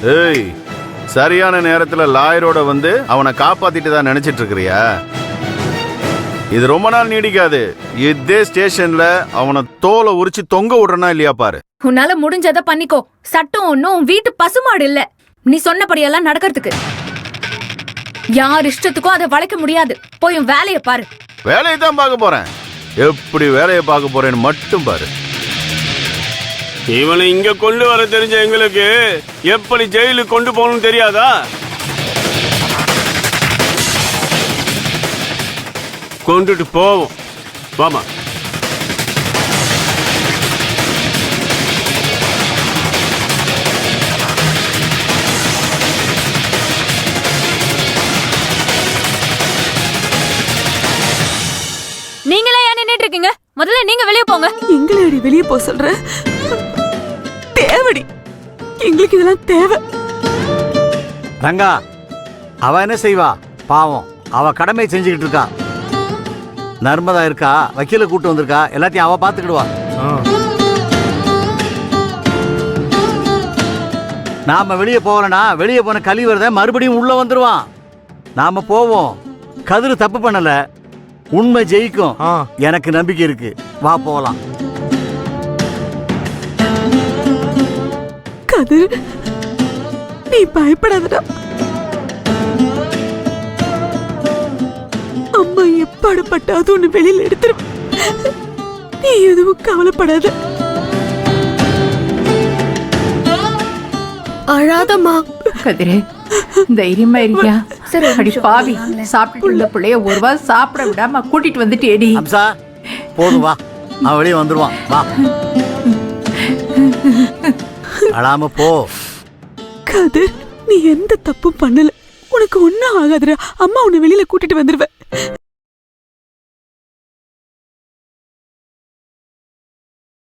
ஏய், சரியான நேரத்துல லாயரோட வந்து அவனை காப்பாத்திட்டு தான் நினைச்சிட்டு இருக்கிறியா? இது ரொம்ப நாள் நீடிக்காது. இதே ஸ்டேஷன்ல அவனை தோலை உரிச்சு தொங்க விடுறனா இல்லையா பாரு. உன்னால முடிஞ்சத பண்ணிக்கோ. சட்டம் ஒன்னும் வீட்டு பசுமாடு இல்ல. நீ சொன்னபடியெல்லாம் நடக்கிறதுக்கு. யார் இஷ்டத்துக்கும் அதை வளைக்க முடியாது. போய் வேலையை பாரு. வேலையை தான் பார்க்க போறேன். எப்படி வேலையை பார்க்க போறேன்னு மட்டும் பாரு. இவனை இங்க கொண்டு வர தெரிஞ்ச எங்களுக்கு எப்படி ஜெயிலுக்கு கொண்டு போகணும் தெரியாதா? கொண்டுட்டு போவோம். வாமா. நீங்களே ஏன் நின்னுட்டு இருக்கீங்க? முதல்ல நீங்க வெளியே போங்க. எங்களை அடி வெளியே போக சொல்ற? தேவடி, எங்களுக்கு இதெல்லாம் தேவை. ரங்கா, அவ என்ன செய்வா? பாவம், அவ கடமை செஞ்சுக்கிட்டு இருக்கா. நர்மதா இருக்கா, வக்கீல கூட்டு வந்திருக்கா, எல்லாத்தையும் அவ பாத்துக்கிடுவா. நாம வெளியே போகலனா வெளியே போன கழிவறத மறுபடியும் உள்ள வந்துருவான். நாம போவோம். கதிர் தப்பு பண்ணல, உண்மை ஜெயிக்கும். எனக்கு நம்பிக்கை இருக்கு. வா போகலாம். கதிர், நீ பயப்படாதடா. அம்மா எப்பாடுபட்டாது ஒண்ணு வெளியில எடுத்துருவேன். நீ எதுவும் கவலைப்படாத. அழாதம்மா. கதிரே, தைரியமா இருக்கியா? சரி, அடி பாவி, சாப்பிட்டு உள்ள பிள்ளைய ஒரு வாரம் சாப்பிட விடாம கூட்டிட்டு வந்துட்டேடி. அம்சா, போதும் வா, அவன் வெளியே வந்துருவான். வா, அழாம போ. கதிர், நீ எந்த தப்பும் பண்ணல. உனக்கு ஒன்னும் ஆகாதுடா. அம்மா உன்னை வெளியில கூட்டிட்டு வந்துருவேன்.